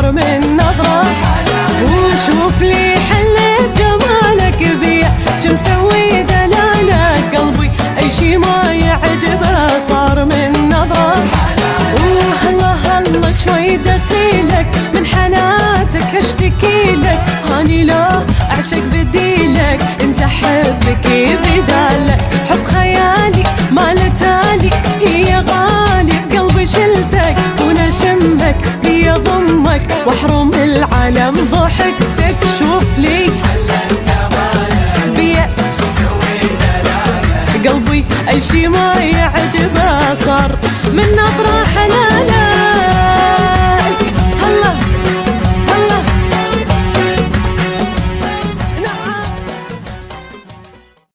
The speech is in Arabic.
صار من نظرة. وشوف لي حل بجمالك بيا شو مسوي دلالك قلبي اي شي ما يعجبه صار من نظرة. الله الله شوي دخيلك من حناتك اشتكي لك هاني لا اعشق بديلك انت حبك بدالك حب خيالي ما لتالي هي غالي بقلبي شلتك ونشمك بي ضمك واحرم العالم ضحكتك. شوف لي بيا قلبي اي شي ما يعجبه صار من نظرة